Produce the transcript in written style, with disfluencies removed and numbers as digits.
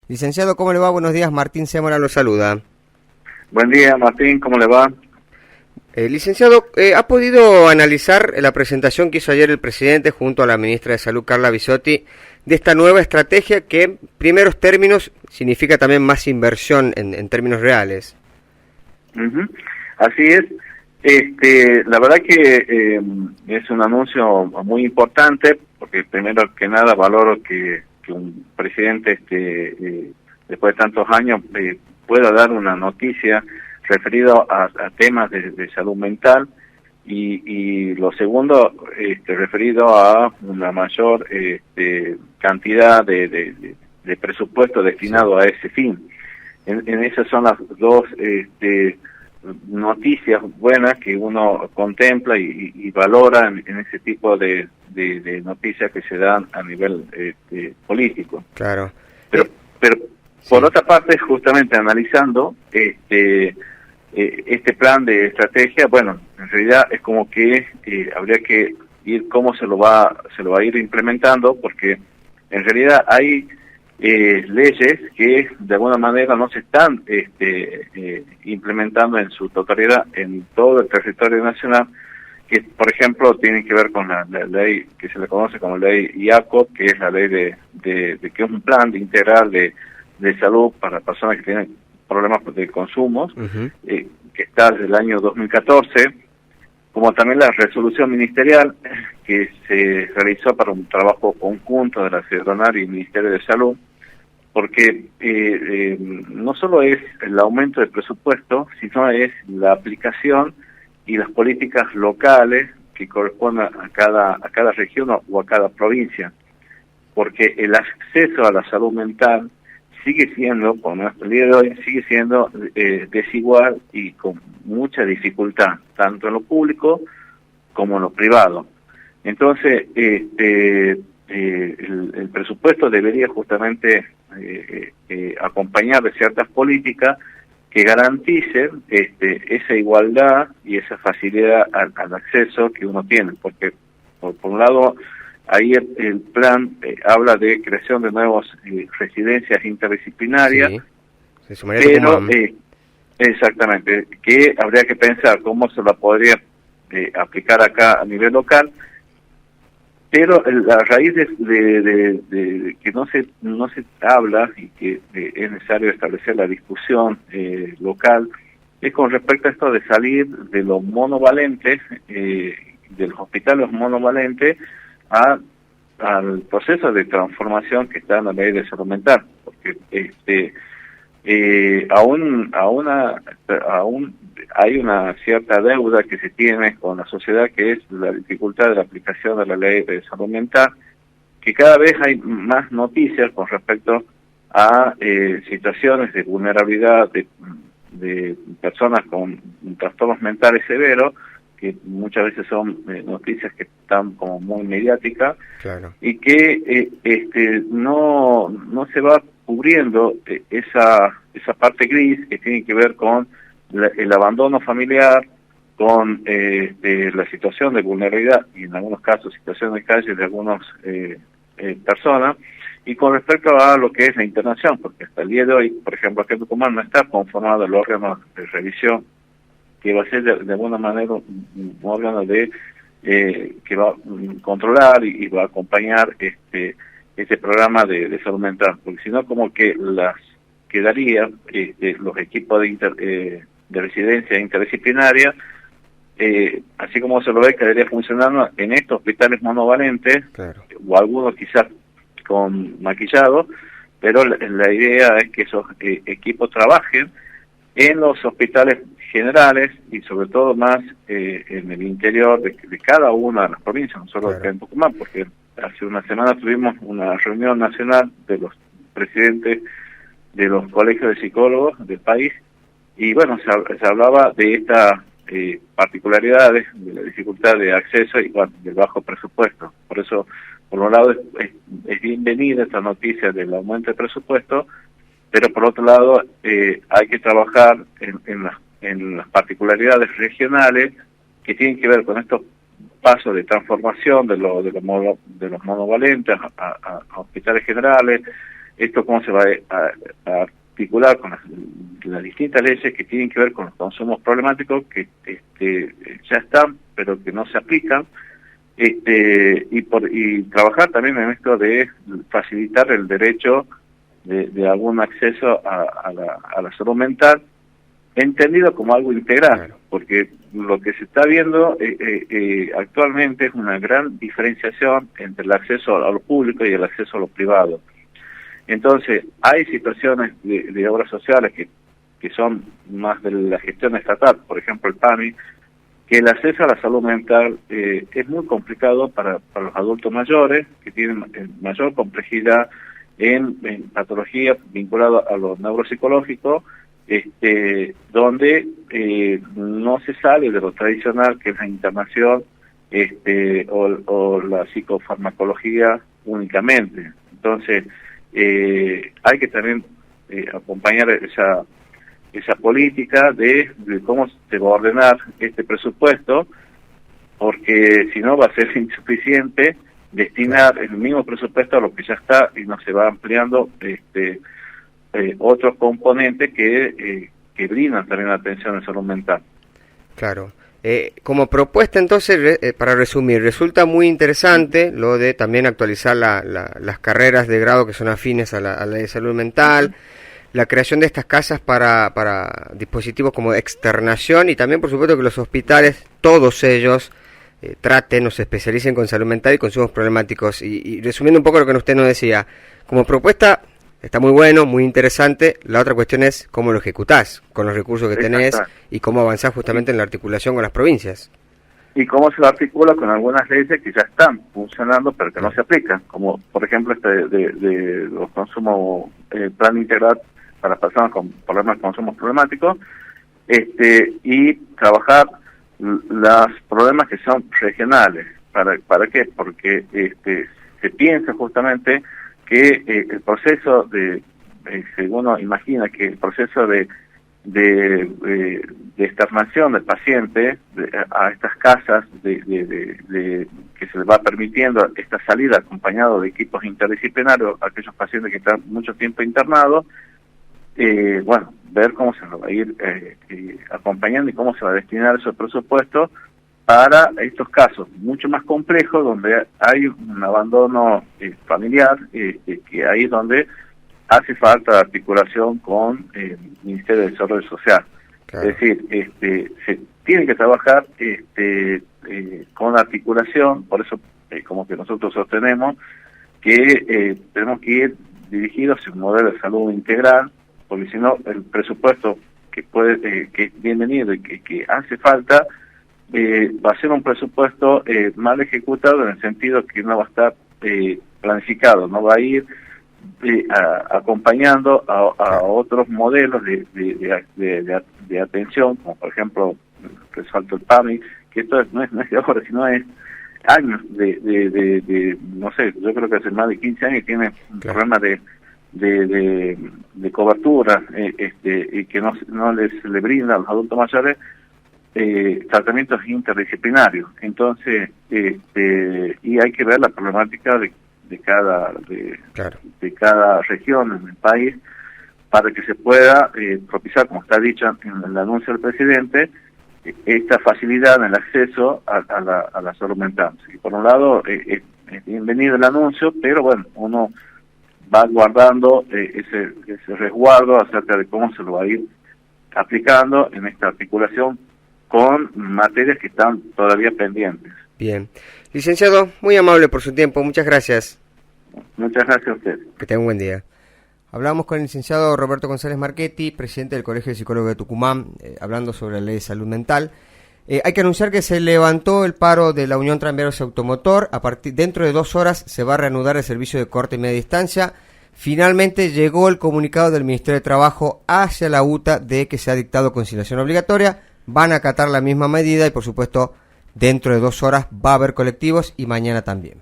Licenciado, ¿cómo le va? Buenos días, Martín Zamora lo saluda. Buen día, Martín, ¿cómo le va? Licenciado, ¿ha podido analizar la presentación que hizo ayer el presidente junto a la ministra de Salud, Carla Bisotti, de esta nueva estrategia que, en primeros términos, significa también más inversión en términos reales? Ujú. Así es. La verdad que es un anuncio muy importante, porque primero que nada valoro que un presidente, después de tantos años, pueda dar una noticia referido a temas de salud mental, y lo segundo, referido a una mayor cantidad de presupuesto destinado a ese fin. En esas son las dos noticias buenas que uno contempla y valora en ese tipo de noticias que se dan a nivel político. Claro. Pero por Sí. otra parte, justamente analizando este plan de estrategia, bueno, en realidad es como que habría que ir cómo se lo va a ir implementando, porque en realidad hay leyes que de alguna manera no se están implementando en su totalidad en todo el territorio nacional, que por ejemplo tienen que ver con la ley que se le conoce como ley IACO, que es la ley de que es un plan integral de salud para personas que tienen problemas de consumos, Uh-huh. que está desde el año 2014, como también la resolución ministerial que se realizó para un trabajo conjunto de la Secretaría y el Ministerio de Salud, porque no solo es el aumento del presupuesto, sino es la aplicación y las políticas locales que corresponden a cada región o a cada provincia, porque el acceso a la salud mental sigue siendo, por nuestro día de hoy, sigue siendo desigual y con mucha dificultad, tanto en lo público como en lo privado. Entonces, el presupuesto debería justamente acompañar de ciertas políticas que garanticen esa igualdad y esa facilidad al acceso que uno tiene, porque por un lado ahí el plan habla de creación de nuevas residencias interdisciplinarias, Sí. Se sumaría pero Tucumán. exactamente, que habría que pensar cómo se la podría aplicar acá a nivel local, pero la raíz de que no se habla y que es necesario establecer la discusión local es con respecto a esto de salir de los monovalentes, de los hospitales monovalentes, al proceso de transformación que está en la ley de salud mental, porque aún hay una cierta deuda que se tiene con la sociedad, que es la dificultad de la aplicación de la ley de salud mental, que cada vez hay más noticias con respecto a situaciones de vulnerabilidad de personas con trastornos mentales severos, que muchas veces son noticias que están como muy mediáticas, Claro. y que no se va cubriendo esa parte gris que tiene que ver con el abandono familiar, con la situación de vulnerabilidad y en algunos casos situación de calle de algunas personas, y con respecto a lo que es la internación, porque hasta el día de hoy, por ejemplo, aquí en Tucumán no está conformado el órgano de revisión que va a ser de alguna manera un órgano que va a controlar y va a acompañar este programa de salud mental, porque si no como que las quedaría los equipos de residencia interdisciplinaria, así como se lo ve, quedaría funcionando en estos hospitales monovalentes, Claro. o algunos quizás con maquillado, pero la idea es que esos equipos trabajen en los hospitales generales y sobre todo más en el interior de cada una de las provincias, no solo acá Claro. en Tucumán, porque hace una semana tuvimos una reunión nacional de los presidentes de los colegios de psicólogos del país, y bueno, se hablaba de estas particularidades, de la dificultad de acceso y bueno, del bajo presupuesto. Por eso, por un lado, es bienvenida esta noticia del aumento de presupuesto, pero por otro lado hay que trabajar en las particularidades regionales que tienen que ver con estos pasos de transformación de los monovalentes a hospitales generales, esto cómo se va a articular con las distintas leyes que tienen que ver con los consumos problemáticos que ya están, pero que no se aplican, y trabajar también en esto de facilitar el derecho de algún acceso a la salud mental, entendido como algo integral, claro. Porque lo que se está viendo actualmente es una gran diferenciación entre el acceso a lo público y el acceso a lo privado. Entonces, hay situaciones de obras sociales que son más de la gestión estatal, por ejemplo el PAMI, que el acceso a la salud mental es muy complicado para los adultos mayores, que tienen mayor complejidad en patologías vinculadas a lo neuropsicológico, donde no se sale de lo tradicional, que es la internación o la psicofarmacología únicamente. Entonces, hay que también acompañar esa política de cómo se va a ordenar este presupuesto, porque si no va a ser insuficiente destinar el mismo presupuesto a lo que ya está y no se va ampliando otros componentes que brindan también atención a salud mental. Claro. Como propuesta, entonces, para resumir, resulta muy interesante lo de también actualizar las carreras de grado que son afines a la ley de salud mental, la creación de estas casas para dispositivos como externación, y también, por supuesto, que los hospitales, todos ellos, traten o se especialicen con salud mental y consumos problemáticos. Y resumiendo un poco lo que usted nos decía, como propuesta está muy bueno, muy interesante. La otra cuestión es cómo lo ejecutás con los recursos que tenés y cómo avanzás justamente en la articulación con las provincias. Y cómo se lo articula con algunas leyes que ya están funcionando pero que no se aplican, como por ejemplo de los consumos, plan integral para personas con problemas de consumos problemáticos, y trabajar los problemas que son regionales. ¿Para qué? Porque se piensa justamente que el proceso según uno imagina que el proceso de externación del paciente a estas casas, que se les va permitiendo esta salida acompañado de equipos interdisciplinarios a aquellos pacientes que están mucho tiempo internados, ver cómo se lo va a ir acompañando y cómo se va a destinar esos presupuestos para estos casos mucho más complejos, donde hay un abandono familiar, que ahí es donde hace falta articulación con el Ministerio de Desarrollo Social. Claro. Es decir, se tiene que trabajar con articulación, por eso como que nosotros sostenemos que tenemos que ir dirigidos hacia un modelo de salud integral, porque si no el presupuesto que es bienvenido y que hace falta, va a ser un presupuesto mal ejecutado, en el sentido que no va a estar planificado, no va a ir acompañando a otros modelos de atención, como por ejemplo, resalto el PAMI, que esto no es de ahora, sino es años no sé, yo creo que hace más de 15 años tiene un problema de cobertura, y que no le brinda a los adultos mayores tratamientos interdisciplinarios. Entonces, y hay que ver la problemática de cada región en el país para que se pueda propiciar, como está dicho en el anuncio del presidente, esta facilidad en el acceso a la salud mental. Y por un lado, es bienvenido el anuncio, pero bueno, uno va guardando ese resguardo acerca de cómo se lo va a ir aplicando en esta articulación con materias que están todavía pendientes. Bien. Licenciado, muy amable por su tiempo, muchas gracias. Muchas gracias a usted. Que tenga un buen día. Hablamos con el licenciado Roberto González Marchetti, presidente del Colegio de Psicólogos de Tucumán, hablando sobre la ley de salud mental. Hay que anunciar que se levantó el paro de la Unión Tranviarios Automotor. Dentro de 2 horas se va a reanudar el servicio de corta y media distancia. Finalmente llegó el comunicado del Ministerio de Trabajo hacia la UTA de que se ha dictado conciliación obligatoria. Van a acatar la misma medida y, por supuesto, dentro de 2 horas va a haber colectivos y mañana también.